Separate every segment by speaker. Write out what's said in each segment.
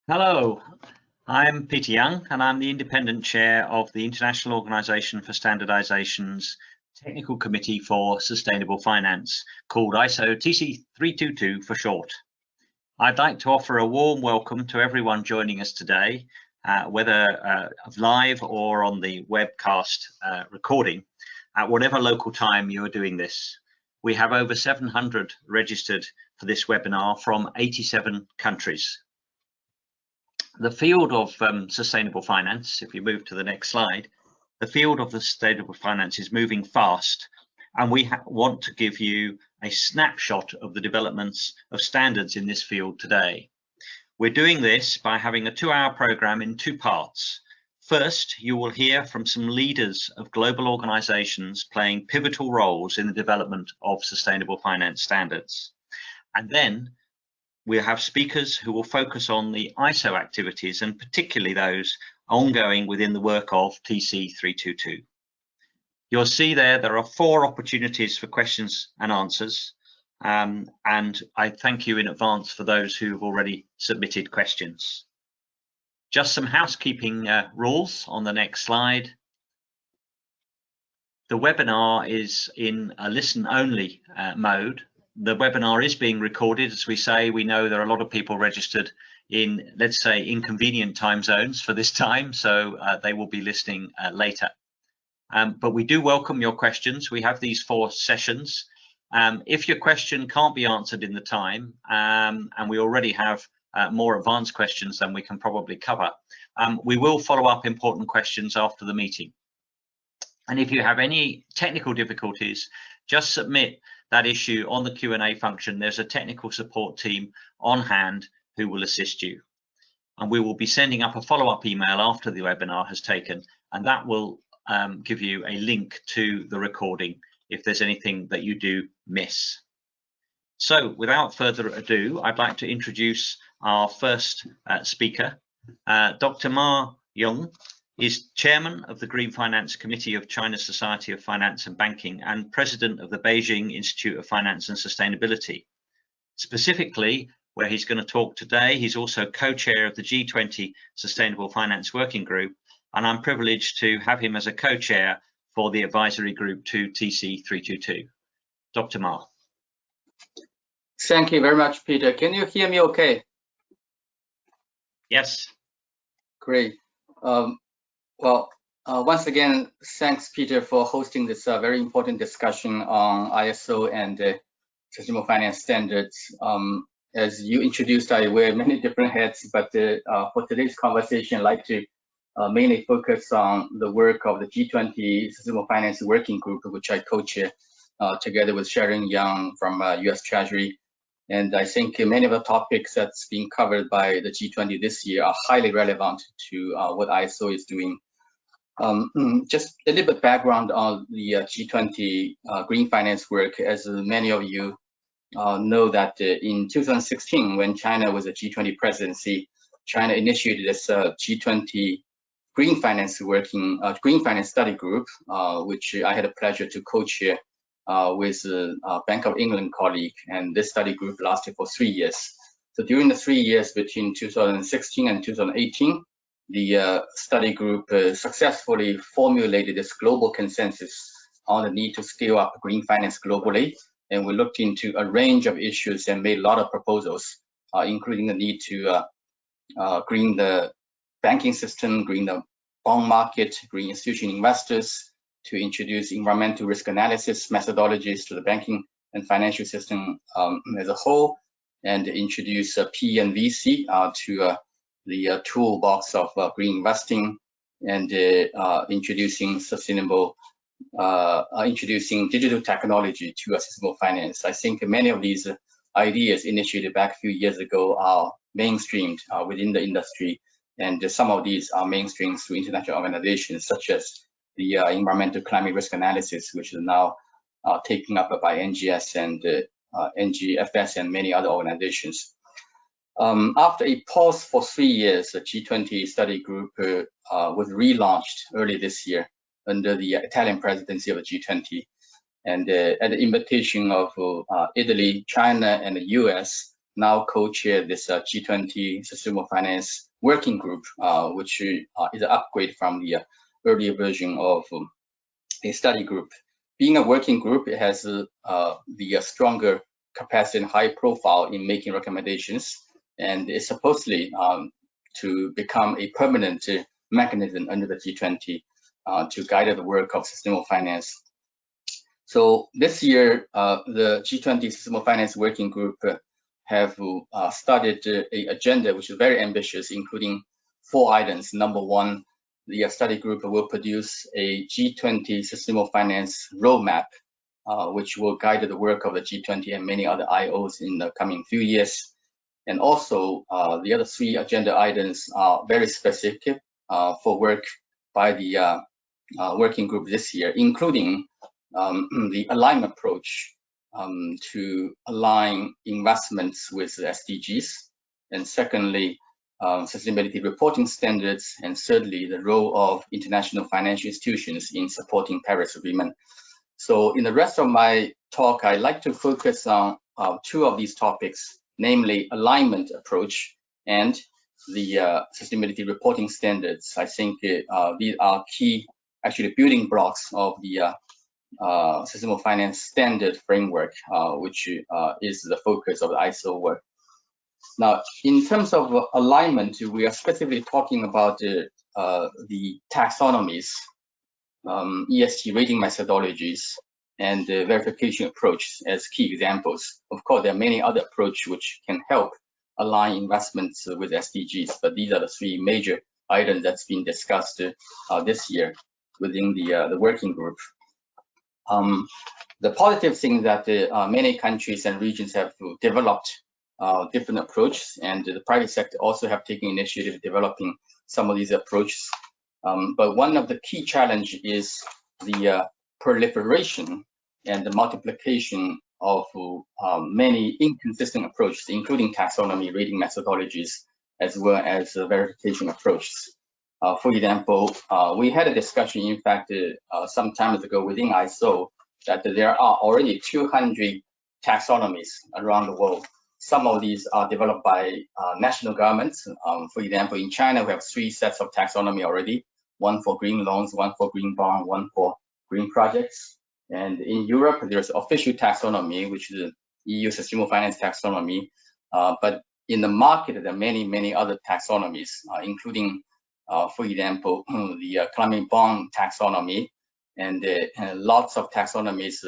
Speaker 1: Hello, I'm Peter Young and I'm the Independent Chair of the International Organisation for Standardization's Technical Committee for Sustainable Finance, called ISO TC322 for short. I'd like to offer a warm welcome to everyone joining us today, whether live or on the webcast recording, at whatever local time you are doing this. We have over 700 registered for this webinar from 87 countries. The field of sustainable finance, if you move to the next slide, the field of the sustainable finance is moving fast, and we want to give you a snapshot of the developments of standards in this field today. We're doing this by having a 2-hour program in 2 parts. First, you will hear from some leaders of global organizations playing pivotal roles in the development of sustainable finance standards. And then we'll have speakers who will focus on the ISO activities, and particularly those ongoing within the work of TC322. You'll see there are 4 opportunities for questions and answers, and I thank you in advance for those who've already submitted questions. Just some housekeeping rules on the next slide. The webinar is in a listen-only mode. The webinar is being recorded. As we say, we know there are a lot of people registered in, let's say, inconvenient time zones for this time, so they will be listening later. But we do welcome your questions. We have these 4 sessions. If your question can't be answered in the time, and we already have more advanced questions than we can probably cover, we will follow up important questions after the meeting. And if you have any technical difficulties, just submit that issue on the Q&A function. There's a technical support team on hand who will assist you. And we will be sending up a follow-up email after the webinar has taken, and that will give you a link to the recording if there's anything that you do miss. So without further ado, I'd like to introduce our first speaker. Dr. Ma Yong is Chairman of the Green Finance Committee of China's Society of Finance and Banking and President of the Beijing Institute of Finance and Sustainability. Specifically, where he's going to talk today, he's also co-chair of the G20 Sustainable Finance Working Group, and I'm privileged to have him as a co-chair for the advisory group to TC322. Dr. Ma.
Speaker 2: Thank you very much, Peter. Can you hear me okay?
Speaker 1: Yes. Great.
Speaker 2: Once again, thanks, Peter, for hosting this very important discussion on ISO and sustainable finance standards. As you introduced, I wear many different hats, but for today's conversation, I'd like to mainly focus on the work of the G20 Sustainable Finance Working Group, which I co-chair together with Sharon Young from US Treasury. And I think many of the topics that's being covered by the G20 this year are highly relevant to what ISO is doing. Just a little bit background on the G20 green finance work. As many of you know that in 2016, when China was a G20 presidency, China initiated this G20 green finance green finance study group, which I had a pleasure to co-chair with a Bank of England colleague, and this study group lasted for 3 years. So during the 3 years between 2016 and 2018, the study group successfully formulated this global consensus on the need to scale up green finance globally, and we looked into a range of issues and made a lot of proposals, including the need to green the banking system, green the bond market, green institutional investors, to introduce environmental risk analysis methodologies to the banking and financial system as a whole, and introduce P and VC to the toolbox of green investing, and introducing digital technology to sustainable finance. I think many of these ideas initiated back a few years ago are mainstreamed within the industry, and some of these are mainstreamed through international organizations such as the environmental climate risk analysis, which is now taken up by NGS and NGFS and many other organizations. After a pause for 3 years, the G20 study group was relaunched early this year under the Italian presidency of the G20. And at the invitation of Italy, China, and the US, now co-chair this G20 Sustainable Finance Working Group, which is an upgrade from the earlier version of a study group. Being a working group, it has the stronger capacity and high profile in making recommendations, and it's supposedly to become a permanent mechanism under the G20 to guide the work of sustainable finance. So this year, the G20 Sustainable Finance Working Group have started an agenda which is very ambitious, including 4 items. Number 1, the study group will produce a G20 Sustainable Finance Roadmap, which will guide the work of the G20 and many other IOs in the coming few years. And also, the other 3 agenda items are very specific for work by the working group this year, including the alignment approach to align investments with the SDGs, and secondly, sustainability reporting standards, and thirdly, the role of international financial institutions in supporting Paris Agreement. So in the rest of my talk, I'd like to focus on 2 of these topics, namely alignment approach and the sustainability reporting standards. I think these are key, actually, building blocks of the sustainable finance standard framework, which is the focus of the ISO work. Now, in terms of alignment, we are specifically talking about the taxonomies, ESG rating methodologies, and the verification approach as key examples. Of course, there are many other approaches which can help align investments with SDGs, but these are the 3 major items that's been discussed this year within the working group. The positive thing that many countries and regions have developed different approaches, and the private sector also have taken initiative developing some of these approaches. But one of the key challenges is the proliferation and the multiplication of many inconsistent approaches, including taxonomy, rating methodologies, as well as verification approaches. For example, we had a discussion, in fact, some time ago within ISO, that there are already 200 taxonomies around the world. Some of these are developed by national governments. For example, in China, we have 3 sets of taxonomy already, 1 for green loans, 1 for green bond, 1 for green projects. And in Europe, there's official taxonomy, which is the EU Sustainable Finance Taxonomy. But in the market, there are many, many other taxonomies, including, for example, the climate bond taxonomy, and lots of taxonomies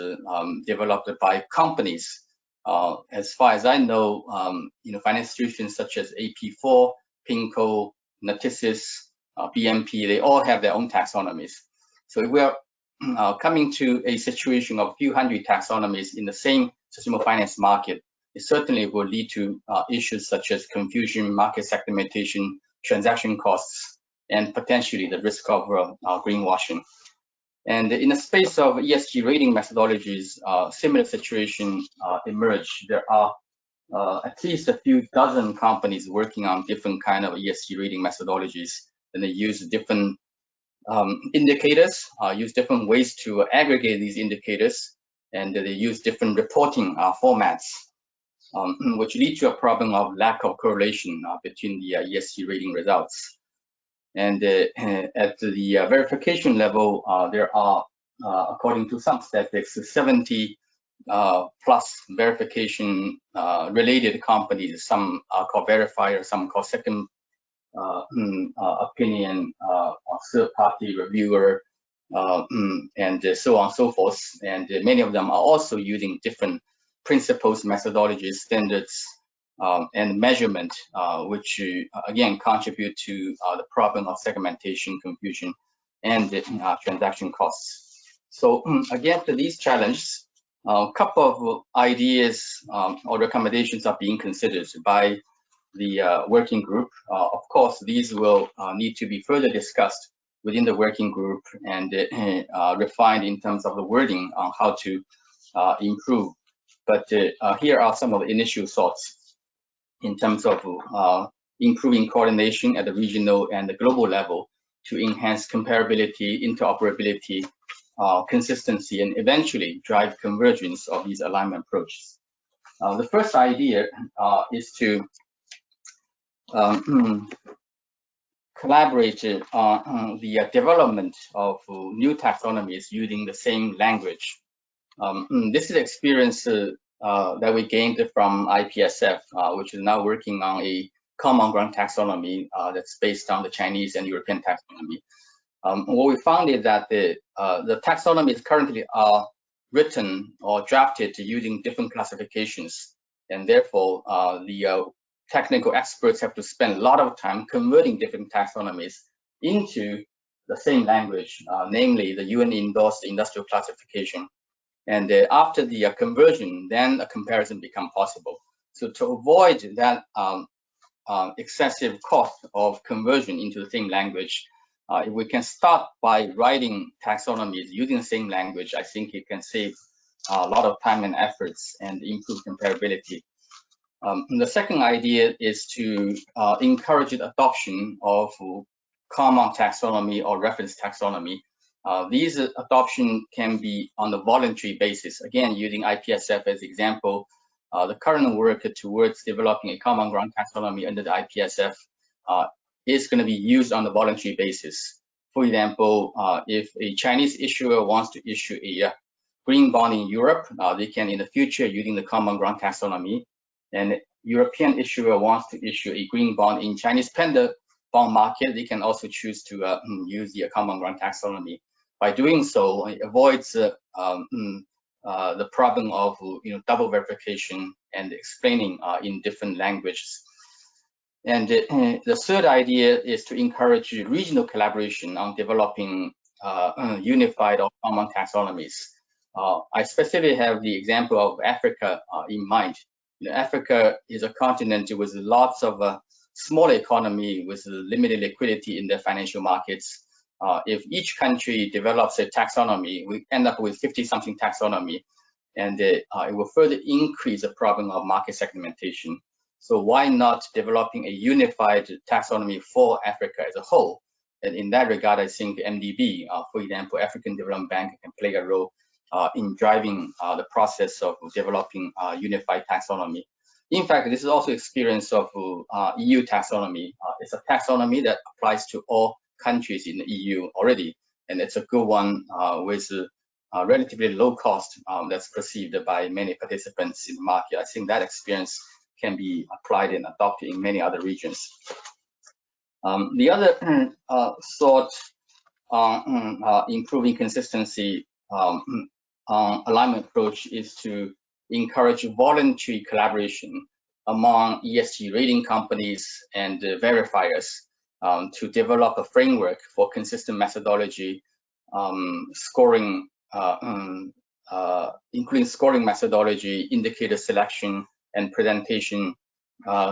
Speaker 2: developed by companies. As far as I know, finance institutions such as AP4, PIMCO, Natixis, BNP, they all have their own taxonomies. So if we are coming to a situation of a few hundred taxonomies in the same sustainable finance market, it certainly will lead to issues such as confusion, market segmentation, transaction costs, and potentially the risk of greenwashing. And in the space of ESG rating methodologies, similar situation emerged. There are at least a few dozen companies working on different kind of ESG rating methodologies, and they use different indicators, use different ways to aggregate these indicators, and they use different reporting formats, which lead to a problem of lack of correlation between the ESG rating results. And at the verification level, there are, according to some statistics, 70 plus verification related companies. Some are called verifiers, some called second opinion, third-party reviewer, and so on and so forth. And many of them are also using different principles, methodologies, standards, and measurement, which again contribute to the problem of segmentation, confusion, and transaction costs. So against these challenges, a couple of ideas or recommendations are being considered by the working group. Of course, these will need to be further discussed within the working group and refined in terms of the wording on how to improve. But here are some of the initial thoughts in terms of improving coordination at the regional and the global level to enhance comparability, interoperability, consistency, and eventually drive convergence of these alignment approaches. The first idea is to collaborate on the development of new taxonomies using the same language. This is experience that we gained from IPSF, which is now working on a common ground taxonomy that's based on the Chinese and European taxonomy. What we found is that the taxonomies currently are written or drafted using different classifications, and therefore the technical experts have to spend a lot of time converting different taxonomies into the same language, namely the UN-endorsed industrial classification. And after the conversion, then a comparison becomes possible. So to avoid that excessive cost of conversion into the same language, if we can start by writing taxonomies using the same language, I think it can save a lot of time and efforts and improve comparability. The second idea is to encourage the adoption of common taxonomy or reference taxonomy. These adoption can be on a voluntary basis. Again, using IPSF as example, the current work towards developing a common ground taxonomy under the IPSF is going to be used on a voluntary basis. For example, if a Chinese issuer wants to issue a green bond in Europe, they can in the future using the common ground taxonomy. And European issuer wants to issue a green bond in Chinese tender bond market, they can also choose to use the common ground taxonomy. By doing so, it avoids the problem of double verification and explaining in different languages. And the third idea is to encourage regional collaboration on developing unified or common taxonomies. I specifically have the example of Africa in mind. Africa is a continent with lots of small economy with limited liquidity in their financial markets. If each country develops a taxonomy, we end up with 50-something taxonomy, and it will further increase the problem of market segmentation. So why not developing a unified taxonomy for Africa as a whole? And in that regard, I think MDB, for example, African Development Bank, can play a role in driving the process of developing unified taxonomy. In fact, this is also experience of EU taxonomy. It's a taxonomy that applies to all countries in the EU already, and it's a good one with relatively low cost that's perceived by many participants in the market. I think that experience can be applied and adopted in many other regions. The other thought on improving consistency alignment approach is to encourage voluntary collaboration among ESG rating companies and verifiers to develop a framework for consistent methodology, scoring, including scoring methodology, indicator selection, and presentation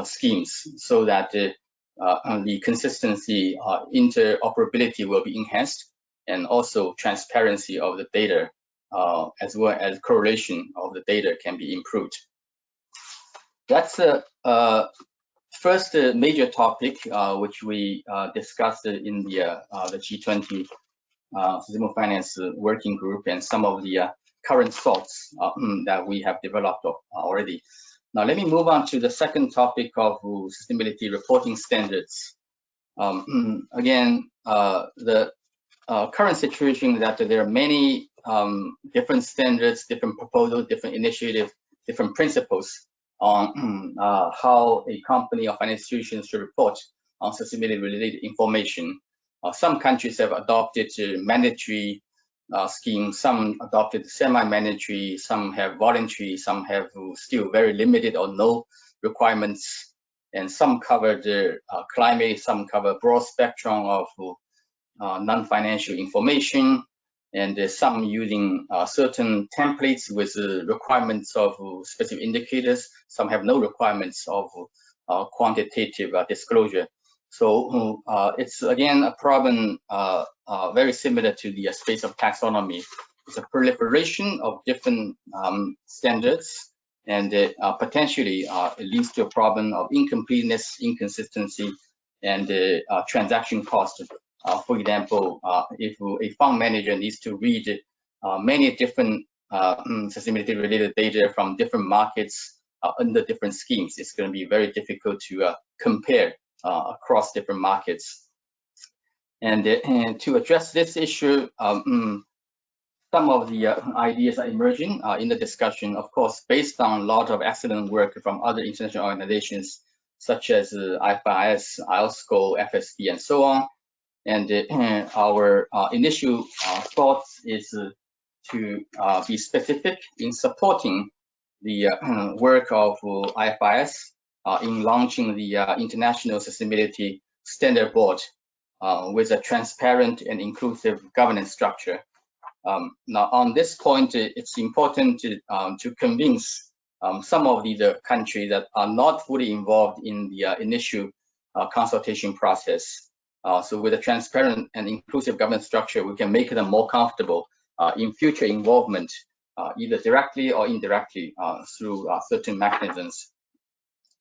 Speaker 2: schemes, so that the consistency, interoperability will be enhanced, and also transparency of the data, as well as correlation of the data can be improved. That's the first major topic which we discussed in the G20 Sustainable Finance Working Group, and some of the current thoughts that we have developed already. Now let me move on to the second topic of sustainability reporting standards. Again, the current situation is that there are many different standards, different proposals, different initiatives, different principles on how a company or financial institution should report on sustainability-related information. Some countries have adopted mandatory schemes, some adopted semi-mandatory, some have voluntary, some have still very limited or no requirements, and some cover the climate, some cover broad spectrum of non-financial information, and some using certain templates with requirements of specific indicators. Some have no requirements of quantitative disclosure. So it's again a problem very similar to the space of taxonomy. It's a proliferation of different standards, and potentially it leads to a problem of incompleteness, inconsistency, and transaction cost. For example, if a fund manager needs to read many different sustainability-related data from different markets under different schemes. It's going to be very difficult to compare across different markets. And to address this issue, some of the ideas are emerging in the discussion, of course, based on a lot of excellent work from other international organizations, such as IFRS, ISSB, FSB, and so on. And our initial thoughts is to be specific in supporting the work of IFRS in launching the International Sustainability Standard Board with a transparent and inclusive governance structure. Now, on this point, it's important to convince some of the countries that are not fully involved in the initial consultation process. So with a transparent and inclusive governance structure, we can make them more comfortable in future involvement, either directly or indirectly through certain mechanisms.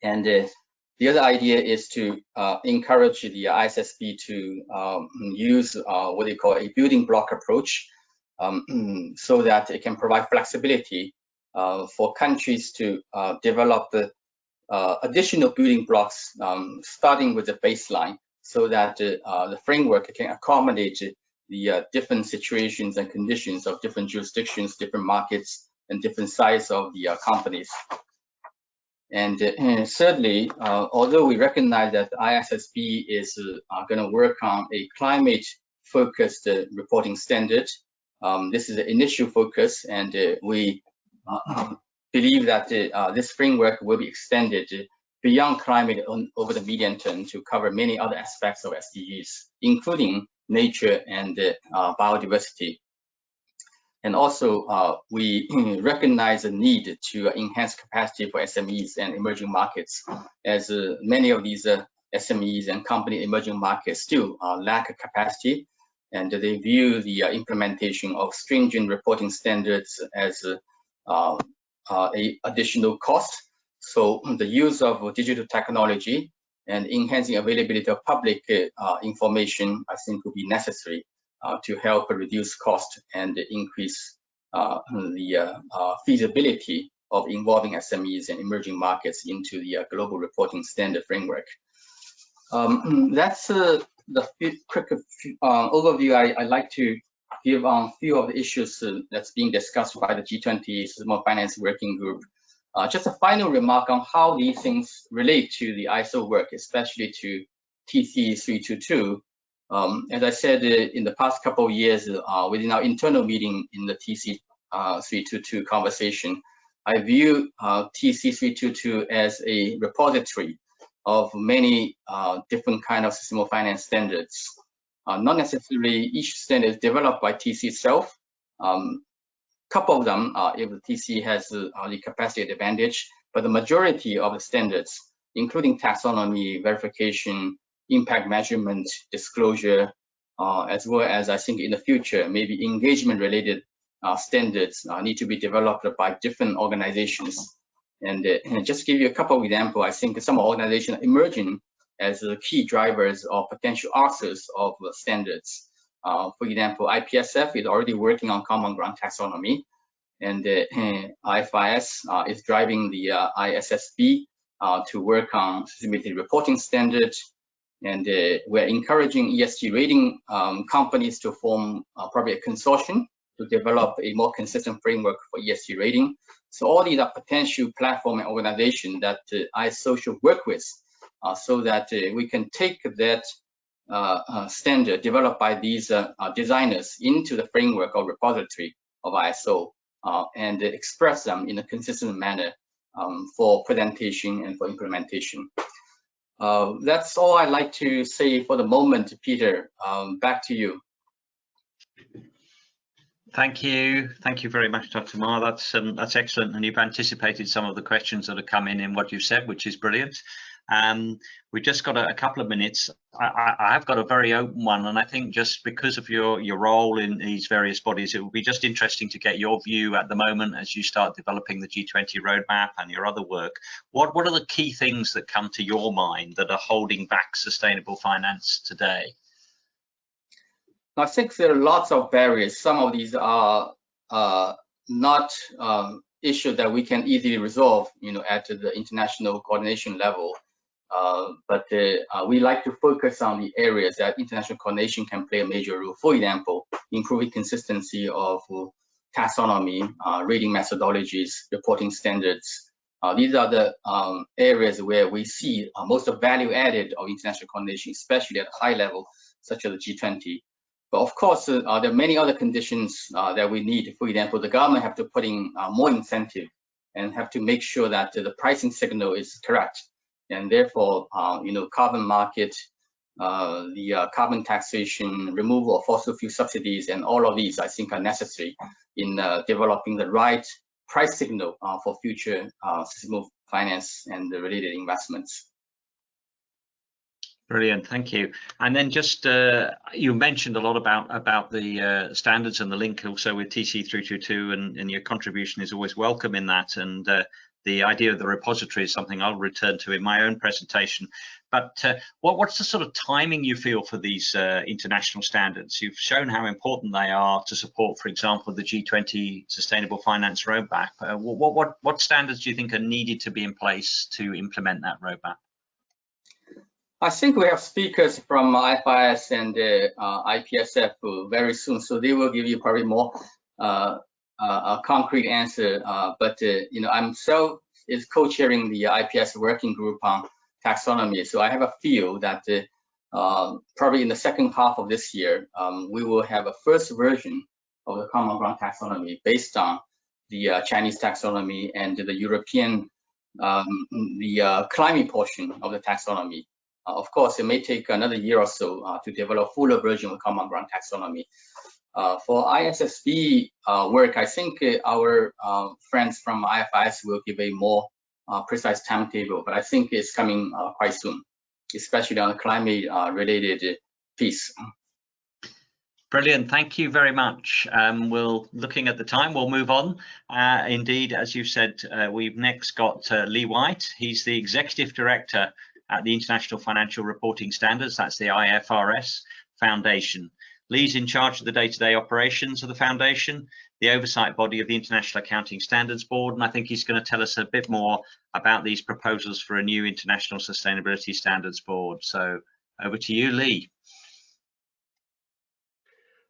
Speaker 2: And the other idea is to encourage the ISSB to use what they call a building block approach, so that it can provide flexibility for countries to develop the additional building blocks, starting with the baseline, so that the framework can accommodate the different situations and conditions of different jurisdictions, different markets, and different size of the companies. And thirdly, although we recognize that ISSB is going to work on a climate-focused reporting standard, this is the initial focus, and we believe that this framework will be extended beyond climate over the medium term to cover many other aspects of SDGs, including nature and biodiversity. And also, we recognize the need to enhance capacity for SMEs and emerging markets, as many of these SMEs and company emerging markets still lack capacity, and they view the implementation of stringent reporting standards as a additional cost. So the use of digital technology and enhancing availability of public information, I think, will be necessary to help reduce cost and increase the feasibility of involving SMEs and emerging markets into the global reporting standard framework. That's the quick overview I'd like to give on a few of the issues that's being discussed by the G20 Sustainable Finance Working Group. Just a final remark on how these things relate to the ISO work, especially to TC322. As I said, in the past couple of years, within our internal meeting in the TC322 conversation, I view TC322 as a repository of many different kind of sustainable finance standards. Not necessarily each standard is developed by TC itself. Couple of them, if the TC has the capacity advantage, but the majority of the standards, including taxonomy, verification, impact measurement, disclosure, as well as, I think, in the future, maybe engagement-related standards need to be developed by different organizations. And just to give you a couple of examples, I think some organizations are emerging as key drivers or potential authors of standards. For example, IPSF is already working on common ground taxonomy, and IFRS is driving the ISSB to work on sustainability reporting standards. And we're encouraging ESG rating companies to form probably a consortium to develop a more consistent framework for ESG rating. So all these are potential platform and organizations that ISO should work with, so that we can take that standard developed by these designers into the framework or repository of ISO and express them in a consistent manner for presentation and for implementation. That's all I'd like to say for the moment, Peter. Back to you.
Speaker 1: Thank you very much, Dr. Ma. That's excellent, and you've anticipated some of the questions that have come in what you've said, which is brilliant. We've just got a couple of minutes. I have got a very open one, and I think just because of your role in these various bodies, it would be just interesting to get your view at the moment as you start developing the G20 roadmap and your other work. What are the key things that come to your mind that are holding back sustainable finance today?
Speaker 2: I think there are lots of barriers. Some of these are not issue that we can easily resolve, at the international coordination level. But we like to focus on the areas that international coordination can play a major role. For example, improving consistency of taxonomy, rating methodologies, reporting standards. These are the areas where we see most of value added of international coordination, especially at a high level, such as the G20. But of course, there are many other conditions that we need. For example, the government have to put in more incentive and have to make sure that the pricing signal is correct. And therefore, carbon market, the carbon taxation, removal of fossil fuel subsidies, and all of these, I think, are necessary in developing the right price signal for future sustainable finance and the related investments.
Speaker 1: Brilliant, thank you. And then just you mentioned a lot about the standards and the link also with TC322, and your contribution is always welcome in that. And the idea of the repository is something I'll return to in my own presentation. But what's the sort of timing you feel for these international standards? You've shown how important they are to support, for example, the G20 Sustainable Finance Roadmap. What standards do you think are needed to be in place to implement that roadmap?
Speaker 2: I think we have speakers from IFRS and IPSF very soon, so they will give you probably more a concrete answer. But I'm is co-chairing the IPS working group on taxonomy, so I have a feel that probably in the second half of this year, we will have a first version of the common ground taxonomy based on the Chinese taxonomy and the European, the climate portion of the taxonomy. Of course, it may take another year or so to develop a fuller version of common ground taxonomy. For ISSB work, I think our friends from IFRS will give a more precise timetable, but I think it's coming quite soon, especially on the climate related piece.
Speaker 1: Brilliant, thank you very much. Looking at the time, we'll move on. Indeed, as you said, we've next got Lee White. He's the Executive Director at the International Financial Reporting Standards, that's the IFRS Foundation. Lee's in charge of the day-to-day operations of the Foundation, the oversight body of the International Accounting Standards Board, and I think he's going to tell us a bit more about these proposals for a new International Sustainability Standards Board. So over to you, Lee.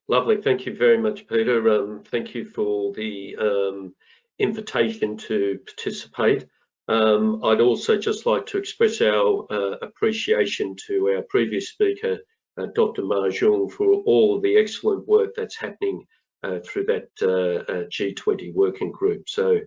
Speaker 3: Lovely, thank you very much, Peter. Thank you for the invitation to participate. I'd also just like to express our appreciation to our previous speaker, Dr. Ma Zhong, for all of the excellent work that's happening through that G20 working group. So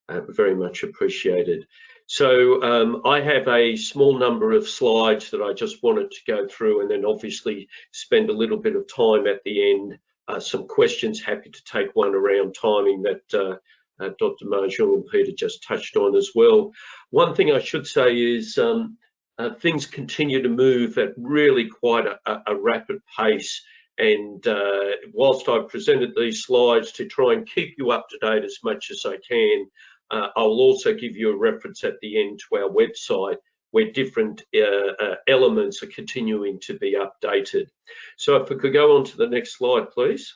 Speaker 3: very much appreciated. So I have a small number of slides that I just wanted to go through, and then obviously spend a little bit of time at the end. Some questions, happy to take one around timing that Dr. Ma Zhong and Peter just touched on as well. One thing I should say is things continue to move at really quite a rapid pace, and whilst I've presented these slides to try and keep you up to date as much as I can, I'll also give you a reference at the end to our website where different elements are continuing to be updated. So if we could go on to the next slide, please.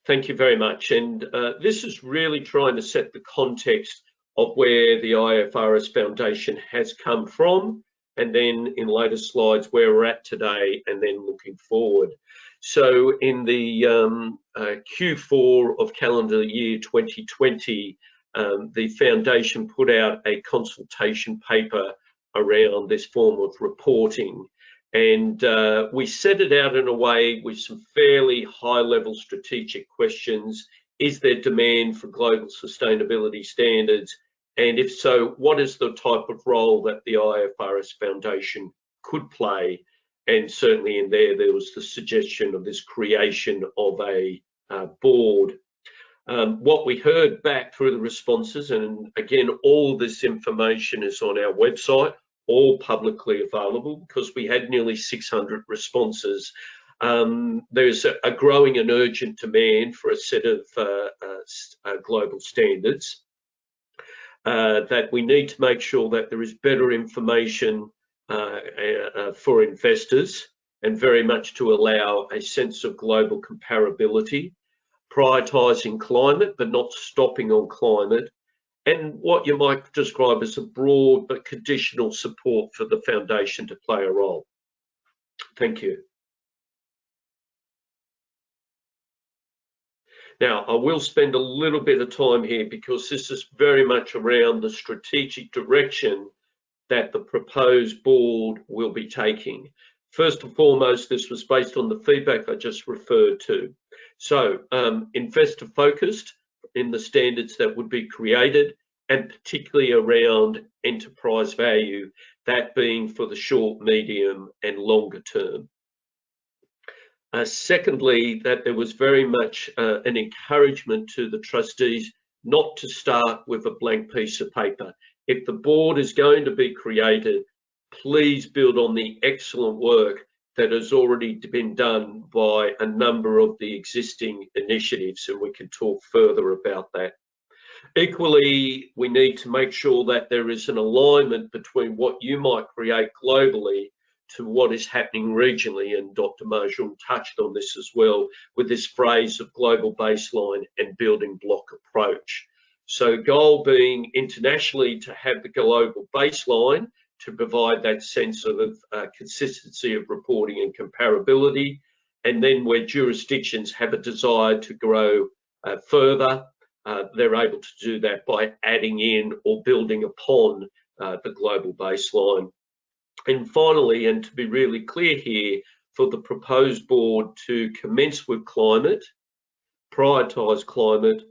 Speaker 3: Thank you very much. And this is really trying to set the context of where the IFRS Foundation has come from, and then in later slides where we're at today, and then looking forward. So in the Q4 of calendar year 2020, the Foundation put out a consultation paper around this form of reporting. And we set it out in a way with some fairly high-level strategic questions. Is there demand for global sustainability standards? And if so, what is the type of role that the IFRS Foundation could play? And certainly in there was the suggestion of this creation of a board. What we heard back through the responses, and again, all this information is on our website, all publicly available, because we had nearly 600 responses. There's a growing and urgent demand for a set of global standards, that we need to make sure that there is better information for investors, and very much to allow a sense of global comparability, prioritising climate but not stopping on climate, and what you might describe as a broad but conditional support for the foundation to play a role. Thank you. Now, I will spend a little bit of time here because this is very much around the strategic direction that the proposed board will be taking. First and foremost, this was based on the feedback I just referred to. So, investor focused in the standards that would be created, and particularly around enterprise value, that being for the short, medium and longer term. Secondly, that there was very much an encouragement to the trustees not to start with a blank piece of paper. If the board is going to be created, please build on the excellent work that has already been done by a number of the existing initiatives, and we can talk further about that. Equally, we need to make sure that there is an alignment between what you might create globally to what is happening regionally, and Dr. Mahjong touched on this as well with this phrase of global baseline and building block approach. So goal being internationally to have the global baseline to provide that sense of consistency of reporting and comparability, and then where jurisdictions have a desire to grow further, they're able to do that by adding in or building upon the global baseline. And finally, and to be really clear here, for the proposed board to commence with climate, prioritise climate,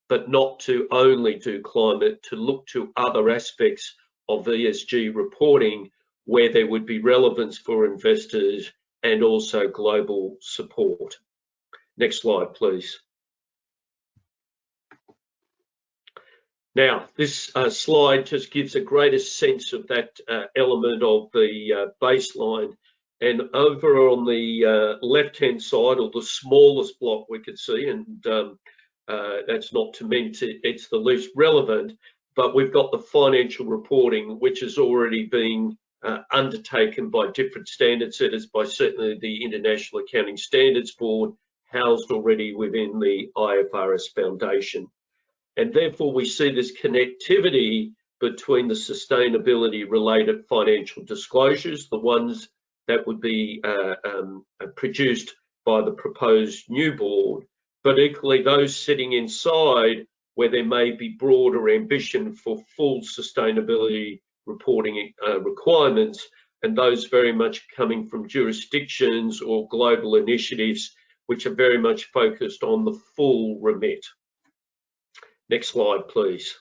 Speaker 3: but not to only do climate, to look to other aspects of ESG reporting where there would be relevance for investors and also global support. Next slide, please. Now, this slide just gives a greater sense of that element of the baseline. And over on the left-hand side, or the smallest block we could see, and that's not to mean it's the least relevant, but we've got the financial reporting, which is already being undertaken by different standard setters, by certainly the International Accounting Standards Board, housed already within the IFRS Foundation. And therefore, we see this connectivity between the sustainability related financial disclosures, the ones that would be produced by the proposed new board, but equally those sitting inside where there may be broader ambition for full sustainability reporting requirements, and those very much coming from jurisdictions or global initiatives which are very much focused on the full remit. Next slide, please.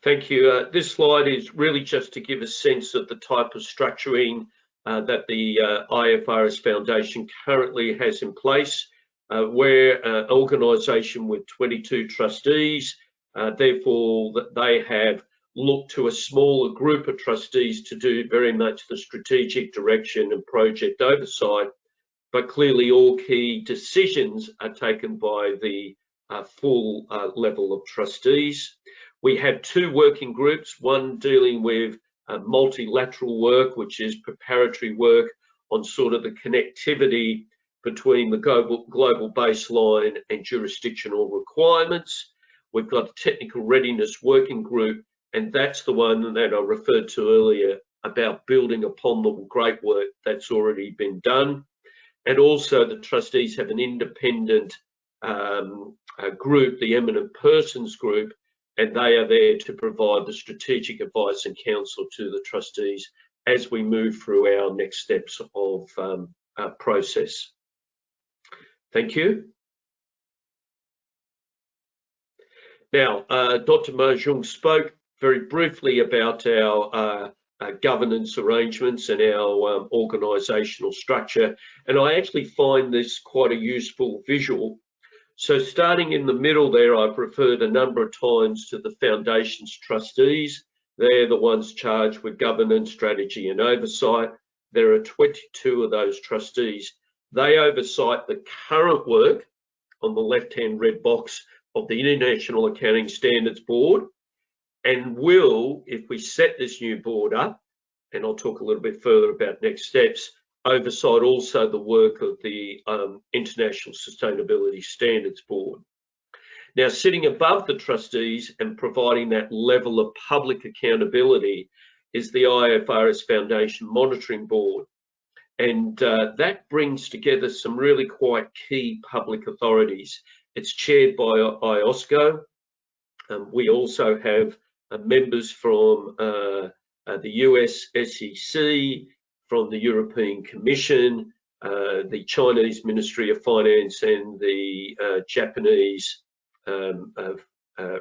Speaker 3: Thank you. This slide is really just to give a sense of the type of structuring that the IFRS Foundation currently has in place. We're an organisation with 22 trustees, therefore they have looked to a smaller group of trustees to do very much the strategic direction and project oversight. But clearly all key decisions are taken by the full level of trustees. We have two working groups, one dealing with multilateral work, which is preparatory work on sort of the connectivity between the global baseline and jurisdictional requirements. We've got a technical readiness working group, and that's the one that I referred to earlier about building upon the great work that's already been done. And also the trustees have an independent group, the Eminent Persons Group, and they are there to provide the strategic advice and counsel to the trustees as we move through our next steps of process. Thank you. Now, Dr. Mahjong spoke very briefly about our governance arrangements and our organisational structure, and I actually find this quite a useful visual. So starting in the middle there, I've referred a number of times to the Foundation's trustees. They're the ones charged with governance, strategy and oversight. There are 22 of those trustees. They oversight the current work on the left-hand red box of the International Accounting Standards Board, and will, if we set this new board up, and I'll talk a little bit further about next steps, oversight also the work of the International Sustainability Standards Board. Now, sitting above the trustees and providing that level of public accountability is the IFRS Foundation Monitoring Board. And that brings together some really quite key public authorities. It's chaired by IOSCO. We also have members from the US SEC, from the European Commission, the Chinese Ministry of Finance, and the Japanese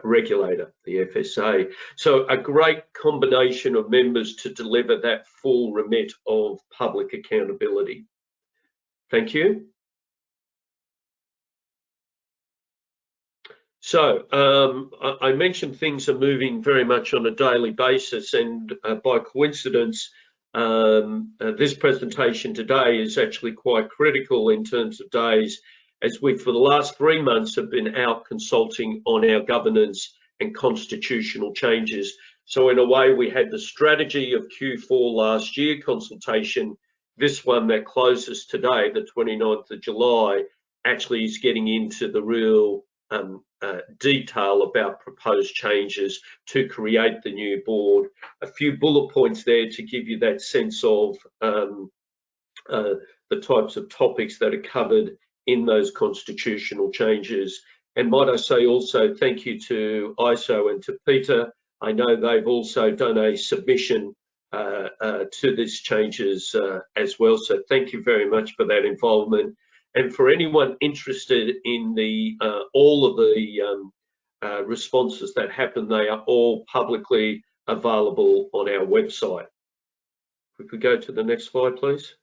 Speaker 3: regulator, the FSA. So a great combination of members to deliver that full remit of public accountability. Thank you. So I mentioned things are moving very much on a daily basis, and by coincidence, this presentation today is actually quite critical in terms of days, as we for the last 3 months have been out consulting on our governance and constitutional changes. So in a way, we had the strategy of Q4 last year consultation. This one that closes today, the 29th of July, actually is getting into the real detail about proposed changes to create the new board. A few bullet points there to give you that sense of the types of topics that are covered in those constitutional changes. And might I say also thank you to ISO and to Peter. I know they've also done a submission to these changes as well. So thank you very much for that involvement. And for anyone interested in the all of the responses that happen, they are all publicly available on our website. If we could go to the next slide, please.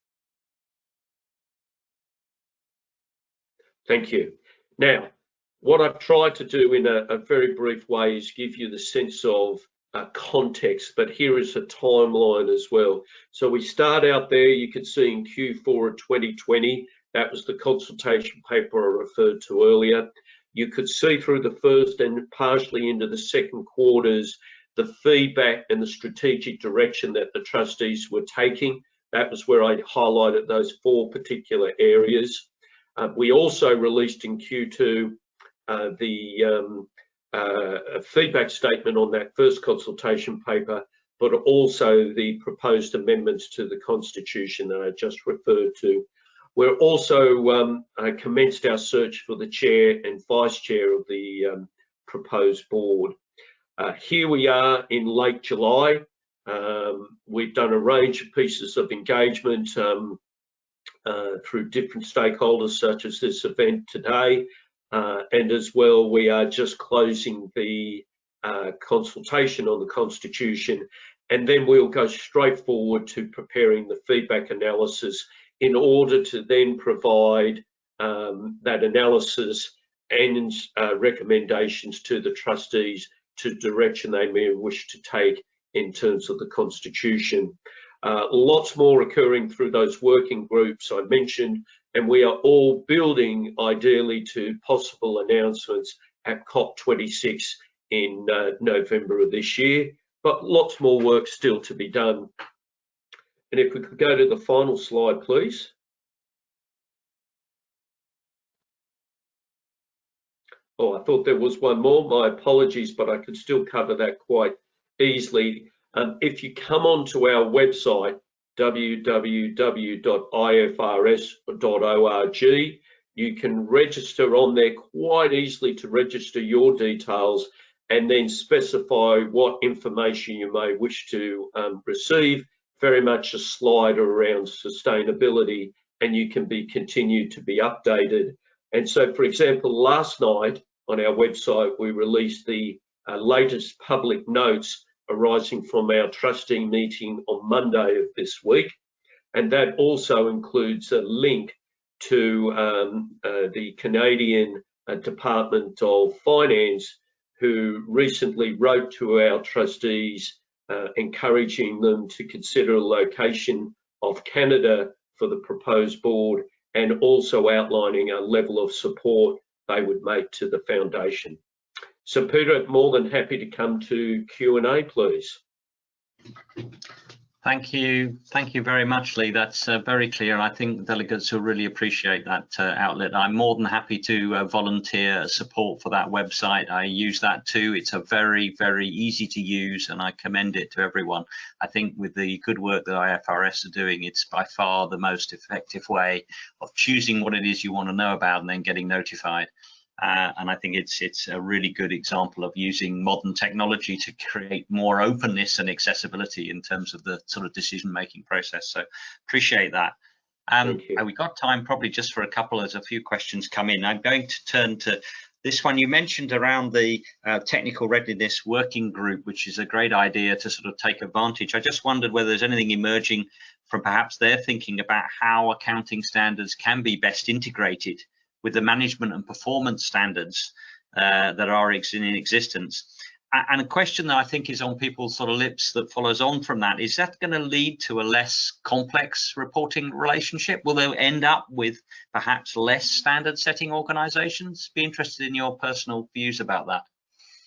Speaker 3: Thank you. Now, what I've tried to do in a very brief way is give you the sense of context, but here is a timeline as well. So we start out there, you can see in Q4 of 2020, that was the consultation paper I referred to earlier. You could see through the first and partially into the second quarters, the feedback and the strategic direction that the trustees were taking. That was where I highlighted those 4 particular areas. We also released in Q2 the feedback statement on that first consultation paper, but also the proposed amendments to the Constitution that I just referred to. We're also commenced our search for the chair and vice chair of the proposed board. Here we are in late July. We've done a range of pieces of engagement through different stakeholders, such as this event today. And as well, we are just closing the consultation on the Constitution, and then we'll go straight forward to preparing the feedback analysis in order to then provide that analysis and recommendations to the trustees to direction they may wish to take in terms of the Constitution. Lots more occurring through those working groups I mentioned, and we are all building ideally to possible announcements at COP26 in November of this year, but lots more work still to be done. And if we could go to the final slide, please. Oh, I thought there was one more. My apologies, but I could still cover that quite easily. If you come onto our website, www.ifrs.org, you can register on there quite easily to register your details and then specify what information you may wish to receive. Very much a slider around sustainability, and you can be continued to be updated. And so, for example, last night on our website, we released the latest public notes arising from our trustee meeting on Monday of this week. And that also includes a link to the Canadian Department of Finance, who recently wrote to our trustees encouraging them to consider a location of Canada for the proposed board, and also outlining a level of support they would make to the foundation. So Peter, more than happy to come to Q&A, please.
Speaker 1: Thank you very much, Lee. That's very clear, and I think delegates will really appreciate that outlet. I'm more than happy to volunteer support for that website. I use that too. It's a very, very easy to use, and I commend it to everyone. I think with the good work that IFRS are doing, it's by far the most effective way of choosing what it is you want to know about and then getting notified. And I think it's a really good example of using modern technology to create more openness and accessibility in terms of the sort of decision-making process. So appreciate that. We got time probably just for a couple, as a few questions come in. I'm going to turn to this one. You mentioned around the technical readiness working group, which is a great idea to sort of take advantage. I just wondered whether there's anything emerging from perhaps their thinking about how accounting standards can be best integrated with the management and performance standards that are in existence. And a question that I think is on people's sort of lips that follows on from that, is that going to lead to a less complex reporting relationship? Will they end up with perhaps less standard setting organizations? Be interested in your personal views about that.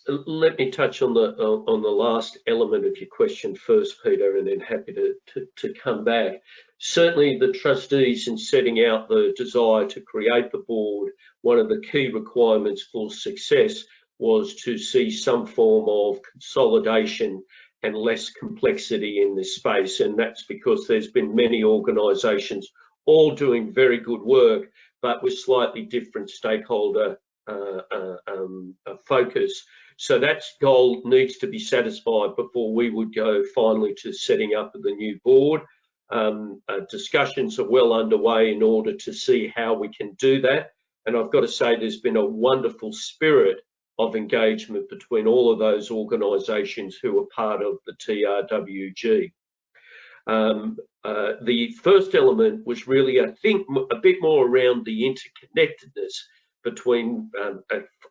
Speaker 3: Let me touch on the last element of your question first, Peter, and then happy to come back. Certainly the trustees, in setting out the desire to create the board, one of the key requirements for success was to see some form of consolidation and less complexity in this space. And that's because there's been many organisations all doing very good work, but with slightly different stakeholder focus. So that goal needs to be satisfied before we would go finally to setting up the new board. Discussions are well underway in order to see how we can do that. And I've got to say, there's been a wonderful spirit of engagement between all of those organisations who are part of the TRWG. The first element was really, I think, a bit more around the interconnectedness between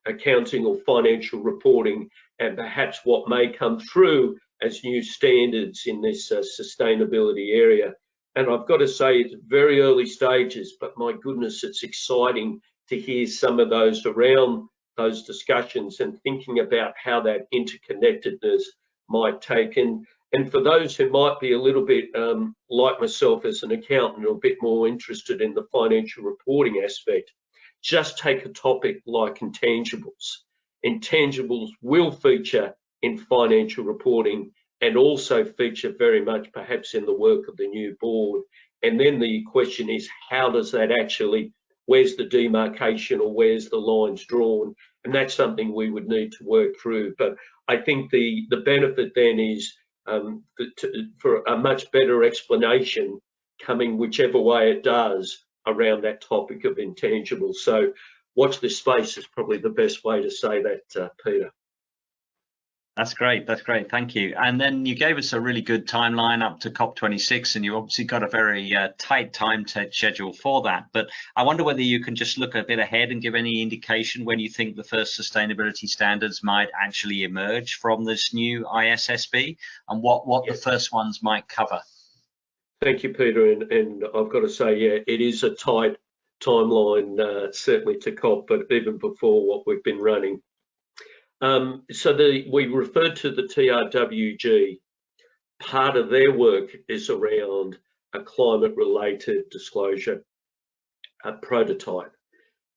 Speaker 3: accounting or financial reporting and perhaps what may come through as new standards in this sustainability area. And I've got to say, it's very early stages, but my goodness, it's exciting to hear some of those around those discussions and thinking about how that interconnectedness might take. And for those who might be a little bit like myself as an accountant, or a bit more interested in the financial reporting aspect, just take a topic like intangibles. Intangibles will feature in financial reporting and also feature very much perhaps in the work of the new board. And then the question is, how does that actually, where's the demarcation or where's the lines drawn? And that's something we would need to work through. But I think the benefit then is for a much better explanation coming whichever way it does around that topic of intangibles. So watch this space is probably the best way to say that, Peter.
Speaker 1: That's great. That's great. Thank you. And then you gave us a really good timeline up to COP26, and you obviously got a very tight time schedule for that. But I wonder whether you can just look a bit ahead and give any indication when you think the first sustainability standards might actually emerge from this new ISSB, and what the first ones might cover.
Speaker 3: Thank you, Peter. And I've got to say, yeah, it is a tight timeline, certainly to COP, but even before what we've been running. We referred to the TRWG. Part of their work is around a climate-related disclosure, a prototype.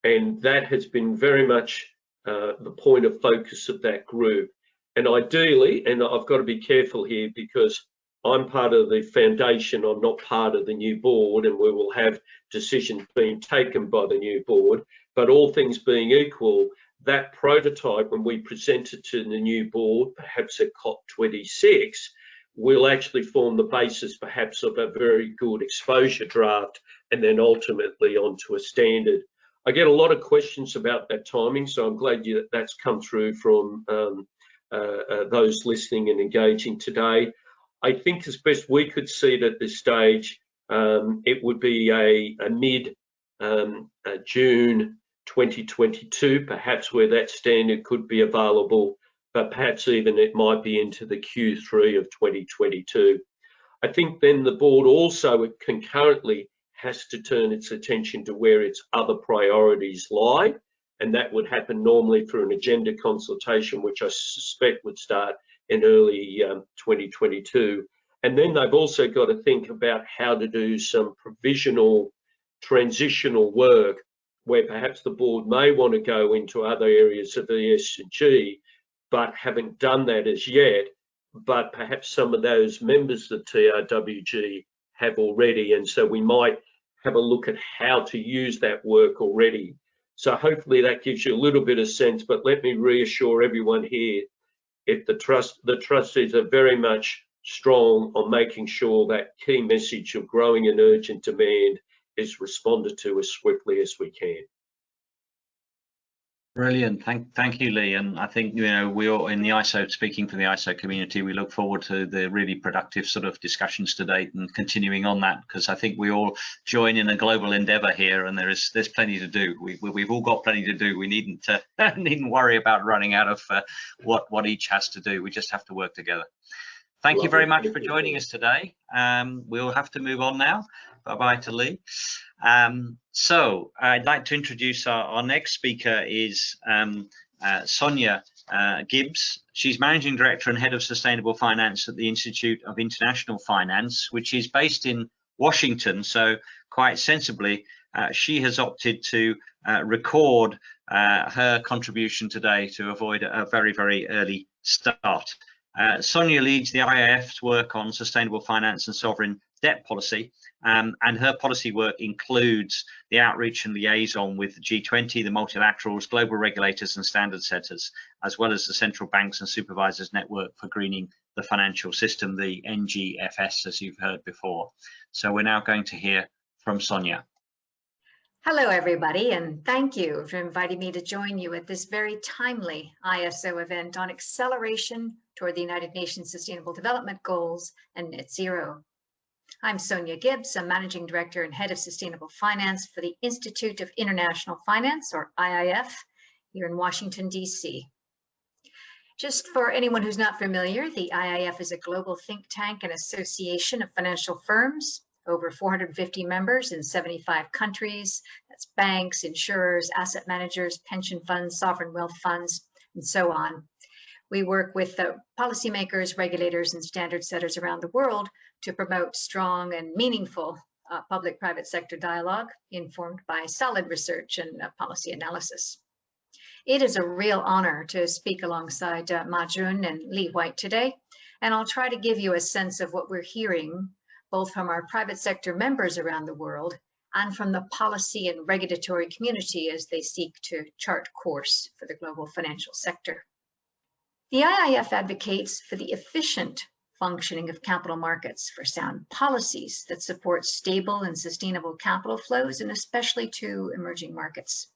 Speaker 3: And that has been very much the point of focus of that group. And ideally, and I've got to be careful here because I'm part of the foundation, I'm not part of the new board, and we will have decisions being taken by the new board, but all things being equal, that prototype, when we present it to the new board, perhaps at COP26, will actually form the basis perhaps of a very good exposure draft and then ultimately onto a standard. I get a lot of questions about that timing, so I'm glad that's come through from those listening and engaging today. I think as best we could see it at this stage, it would be a mid-June 2022, perhaps, where that standard could be available, but perhaps even it might be into the Q3 of 2022. I think then the board also concurrently has to turn its attention to where its other priorities lie, and that would happen normally through an agenda consultation, which I suspect would start in early 2022. And then they've also got to think about how to do some provisional, transitional work where perhaps the board may want to go into other areas of the ESG, but haven't done that as yet. But perhaps some of those members of TRWG have already, and so we might have a look at how to use that work already. So hopefully that gives you a little bit of sense, but let me reassure everyone here, if the trustees are very much strong on making sure that key message of growing and urgent demand is responded to as swiftly as we can.
Speaker 1: Brilliant. Thank you, Lee. And I think, you know, we all in the ISO, speaking for the ISO community, we look forward to the really productive sort of discussions to date and continuing on that, because I think we all join in a global endeavor here, and there's plenty to do. We've all got plenty to do. We needn't worry about running out of what each has to do. We just have to work together. Thank you very much for joining us today. We'll have to move on now. Bye-bye to Lee. So I'd like to introduce our next speaker is Sonja GIBBS. She's Managing Director and Head of Sustainable Finance at the Institute of International Finance, which is based in Washington. So quite sensibly, she has opted to record her contribution today to avoid a very, very early start. Sonja leads the IIF's work on sustainable finance and sovereign debt policy, and her policy work includes the outreach and liaison with the G20, the multilaterals, global regulators and standard setters, as well as the central banks and supervisors network for greening the financial system, the NGFS, as you've heard before. So we're now going to hear from Sonja.
Speaker 4: Hello, everybody, and thank you for inviting me to join you at this very timely ISO event on acceleration toward the United Nations Sustainable Development Goals and Net Zero. I'm Sonja GIBBS. I'm Managing Director and Head of Sustainable Finance for the Institute of International Finance, or IIF, here in Washington, D.C. Just for anyone who's not familiar, the IIF is a global think tank and association of financial firms, over 450 members in 75 countries. That's banks, insurers, asset managers, pension funds, sovereign wealth funds, and so on. We work with the policymakers, regulators, and standard setters around the world to promote strong and meaningful public-private sector dialogue informed by solid research and policy analysis. It is a real honor to speak alongside Ma Jun and Lee White today, and I'll try to give you a sense of what we're hearing both from our private sector members around the world and from the policy and regulatory community as they seek to chart course for the global financial sector. The IIF advocates for the efficient functioning of capital markets, for sound policies that support stable and sustainable capital flows, and especially to emerging markets.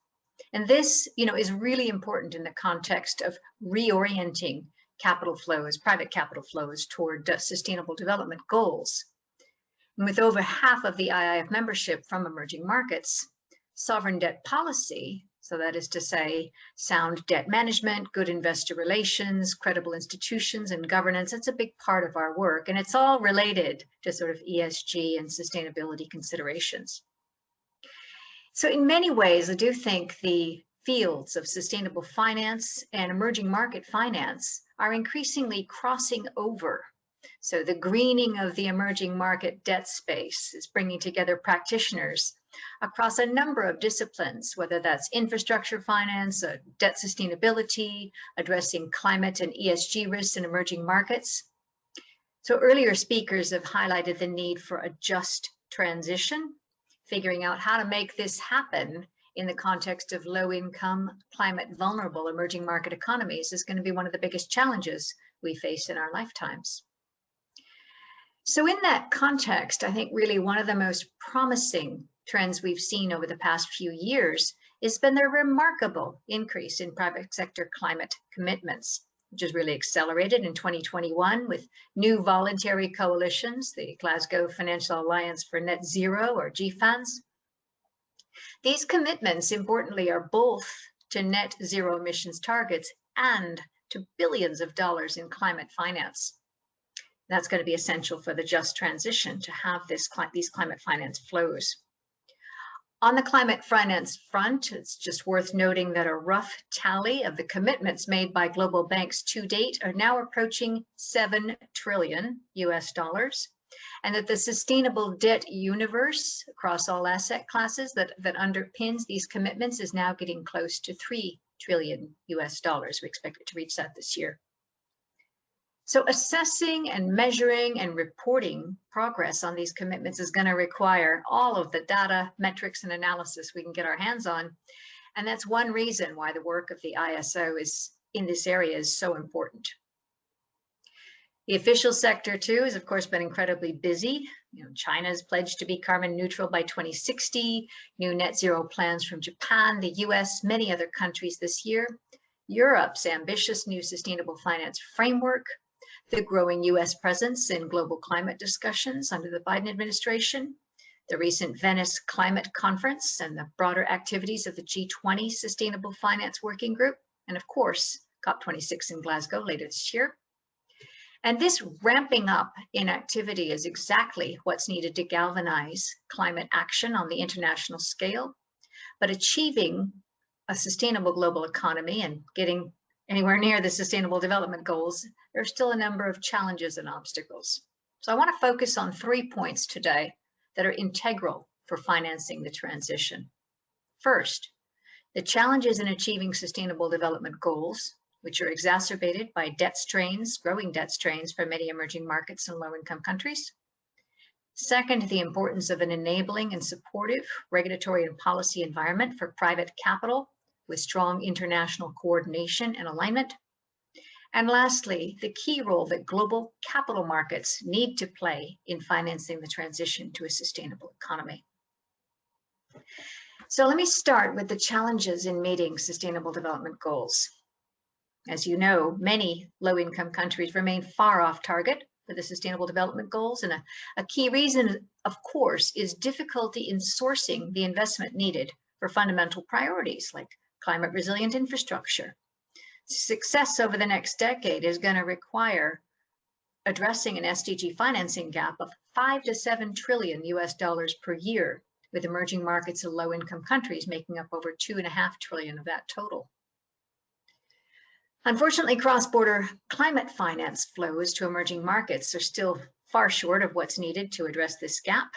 Speaker 4: And this, is really important in the context of reorienting capital flows, private capital flows toward sustainable development goals. And with over half of the IIF membership from emerging markets, sovereign debt policy, so that is to say, sound debt management, good investor relations, credible institutions, and governance, that's a big part of our work. And it's all related to sort of ESG and sustainability considerations. So in many ways, I do think the fields of sustainable finance and emerging market finance are increasingly crossing over. So the greening of the emerging market debt space is bringing together practitioners across a number of disciplines, whether that's infrastructure finance, debt sustainability, addressing climate and ESG risks in emerging markets. So earlier speakers have highlighted the need for a just transition, figuring out how to make this happen in the context of low-income, climate-vulnerable emerging market economies is going to be one of the biggest challenges we face in our lifetimes. So in that context, I think really one of the most promising trends we've seen over the past few years has been the remarkable increase in private sector climate commitments, which has really accelerated in 2021 with new voluntary coalitions, the Glasgow Financial Alliance for Net Zero, or GFANZ. These commitments, importantly, are both to net zero emissions targets and to billions of dollars in climate finance. That's going to be essential for the just transition to have these climate finance flows. On the climate finance front, it's just worth noting that a rough tally of the commitments made by global banks to date are now approaching $7 trillion, and that the sustainable debt universe across all asset classes that underpins these commitments is now getting close to $3 trillion. We expect it to reach that this year. So assessing and measuring and reporting progress on these commitments is going to require all of the data, metrics, and analysis we can get our hands on. And that's one reason why the work of the ISO is in this area is so important. The official sector too has of course been incredibly busy. China has pledged to be carbon neutral by 2060, new net zero plans from Japan, the US, many other countries this year, Europe's ambitious new sustainable finance framework, the growing US presence in global climate discussions under the Biden administration, the recent Venice Climate Conference and the broader activities of the G20 Sustainable Finance Working Group, and of course, COP26 in Glasgow later this year. And this ramping up in activity is exactly what's needed to galvanize climate action on the international scale, but achieving a sustainable global economy and getting anywhere near the Sustainable Development Goals, there are still a number of challenges and obstacles. So I want to focus on 3 points today that are integral for financing the transition. First, the challenges in achieving Sustainable Development Goals, which are exacerbated by debt strains, growing debt strains for many emerging markets and low-income countries. Second, the importance of an enabling and supportive regulatory and policy environment for private capital with strong international coordination and alignment. And lastly, the key role that global capital markets need to play in financing the transition to a sustainable economy. So let me start with the challenges in meeting Sustainable Development Goals. As you know, many low-income countries remain far off target for the Sustainable Development Goals, and a key reason, of course, is difficulty in sourcing the investment needed for fundamental priorities like climate resilient infrastructure. Success over the next decade is going to require addressing an SDG financing gap of $5 to $7 trillion per year, with emerging markets and low-income countries making up over $2.5 trillion of that total. Unfortunately, cross-border climate finance flows to emerging markets are still far short of what's needed to address this gap.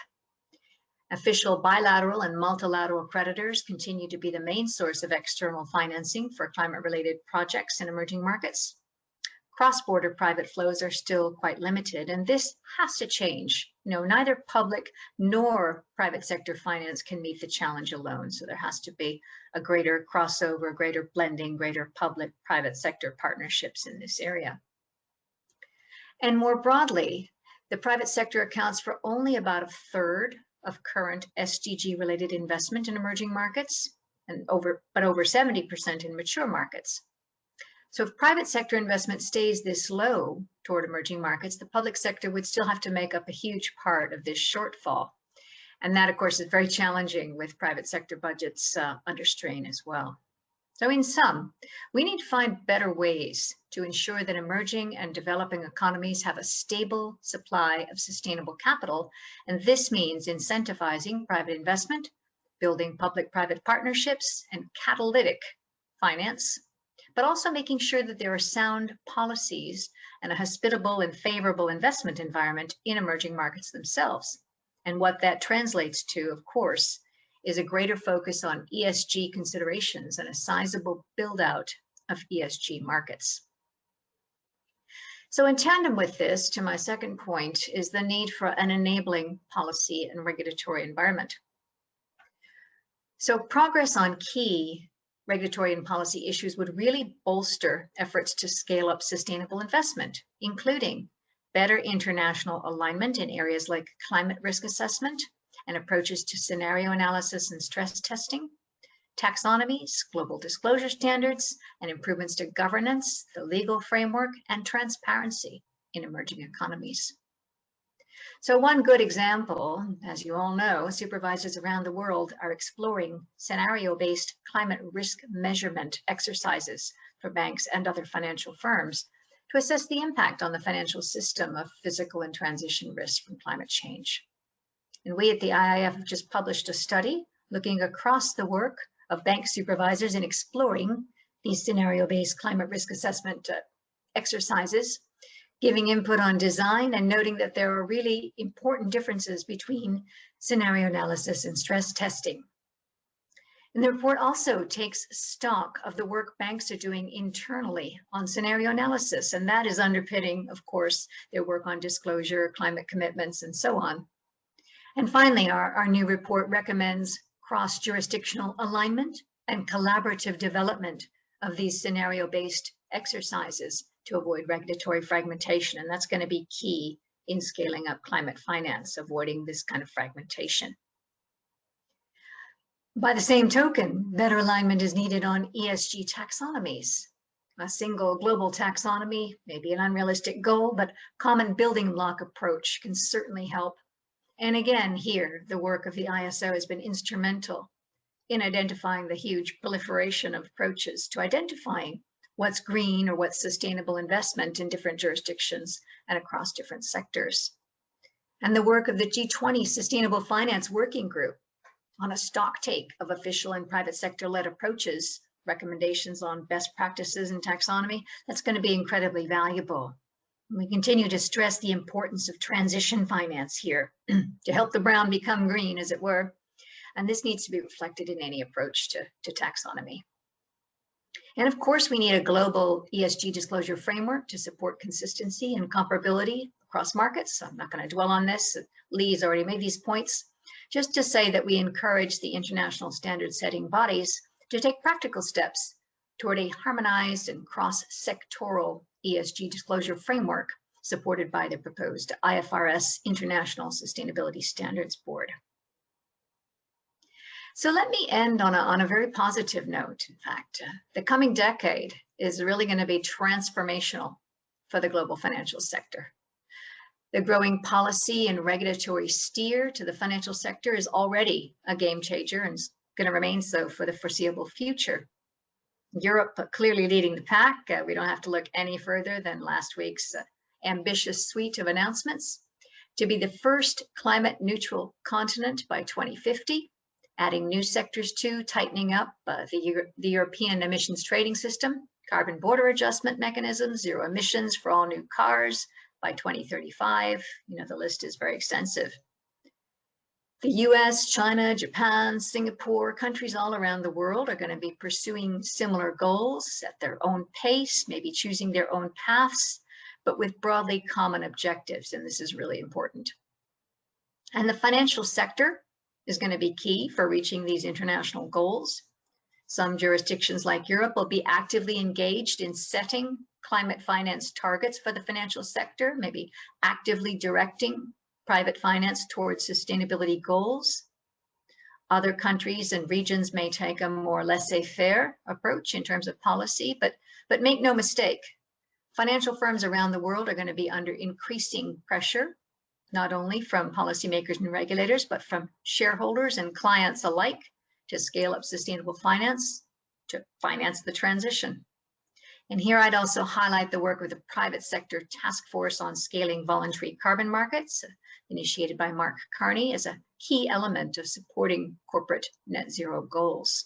Speaker 4: Official bilateral and multilateral creditors continue to be the main source of external financing for climate-related projects in emerging markets. Cross-border private flows are still quite limited, and this has to change. Neither public nor private sector finance can meet the challenge alone, so there has to be a greater crossover, greater blending, greater public-private sector partnerships in this area. And more broadly, the private sector accounts for only about a third of current SDG-related investment in emerging markets, but over 70% in mature markets. So if private sector investment stays this low toward emerging markets, the public sector would still have to make up a huge part of this shortfall. And that, of course, is very challenging with private sector budgets under strain as well. So in sum, we need to find better ways to ensure that emerging and developing economies have a stable supply of sustainable capital. And this means incentivizing private investment, building public-private partnerships, and catalytic finance, but also making sure that there are sound policies and a hospitable and favorable investment environment in emerging markets themselves. And what that translates to, of course, is a greater focus on ESG considerations and a sizable build out of ESG markets. So in tandem with this, to my second point, is the need for an enabling policy and regulatory environment. So progress on key regulatory and policy issues would really bolster efforts to scale up sustainable investment, including better international alignment in areas like climate risk assessment and approaches to scenario analysis and stress testing, taxonomies, global disclosure standards, and improvements to governance, the legal framework, and transparency in emerging economies. So one good example, as you all know, supervisors around the world are exploring scenario-based climate risk measurement exercises for banks and other financial firms to assess the impact on the financial system of physical and transition risks from climate change. And we at the IIF have just published a study looking across the work of bank supervisors in exploring these scenario-based climate risk assessment exercises, giving input on design and noting that there are really important differences between scenario analysis and stress testing. And the report also takes stock of the work banks are doing internally on scenario analysis, and that is underpinning, of course, their work on disclosure, climate commitments, and so on. And finally, our new report recommends cross-jurisdictional alignment and collaborative development of these scenario-based exercises to avoid regulatory fragmentation. And that's going to be key in scaling up climate finance, avoiding this kind of fragmentation. By the same token, better alignment is needed on ESG taxonomies. A single global taxonomy may be an unrealistic goal, but common building block approach can certainly help. And again, here, the work of the ISO has been instrumental in identifying the huge proliferation of approaches to identifying what's green or what's sustainable investment in different jurisdictions and across different sectors. And the work of the G20 Sustainable Finance Working Group on a stocktake of official and private sector-led approaches, recommendations on best practices in taxonomy, that's going to be incredibly valuable. We continue to stress the importance of transition finance here to help the brown become green, as it were. And this needs to be reflected in any approach to taxonomy. And of course, we need a global ESG disclosure framework to support consistency and comparability across markets. I'm not going to dwell on this. Lee's already made these points. Just to say that we encourage the international standard setting bodies to take practical steps toward a harmonized and cross-sectoral ESG disclosure framework supported by the proposed IFRS International Sustainability Standards Board. So let me end on a very positive note. In fact, the coming decade is really going to be transformational for the global financial sector. The growing policy and regulatory steer to the financial sector is already a game changer and is going to remain so for the foreseeable future. Europe clearly leading the pack. We don't have to look any further than last week's ambitious suite of announcements to be the first climate neutral continent by 2050. Adding new sectors to tightening up the European emissions trading system, carbon border adjustment mechanisms, zero emissions for all new cars by 2035. You know, the list is very extensive. The US, China, Japan, Singapore, countries all around the world are going to be pursuing similar goals at their own pace, maybe choosing their own paths, but with broadly common objectives, and this is really important. And the financial sector is going to be key for reaching these international goals. Some jurisdictions like Europe will be actively engaged in setting climate finance targets for the financial sector, maybe actively directing private finance towards sustainability goals. Other countries and regions may take a more laissez-faire approach in terms of policy, but make no mistake, financial firms around the world are going to be under increasing pressure, not only from policymakers and regulators, but from shareholders and clients alike to scale up sustainable finance, to finance the transition. And here I'd also highlight the work of the private sector task force on scaling voluntary carbon markets, initiated by Mark Carney, as a key element of supporting corporate net zero goals.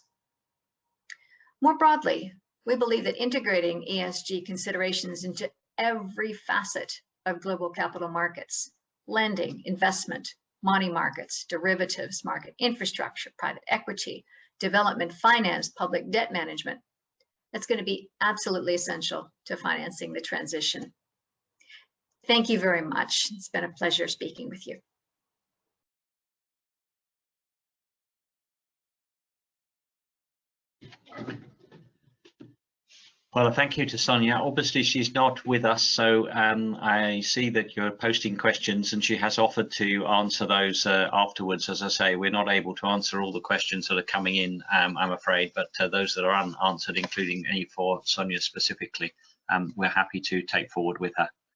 Speaker 4: More broadly, we believe that integrating ESG considerations into every facet of global capital markets, lending, investment, money markets, derivatives market, infrastructure, private equity, development finance, public debt management, that's going to be absolutely essential to financing the transition. Thank you very much. It's been a pleasure speaking with you.
Speaker 1: Well, thank you to Sonja. Obviously, she's not with us, so I see that you're posting questions and she has offered to answer those afterwards. As I say, we're not able to answer all the questions that are coming in, I'm afraid, but those that are unanswered, including any for Sonja specifically, we're happy to take forward with her.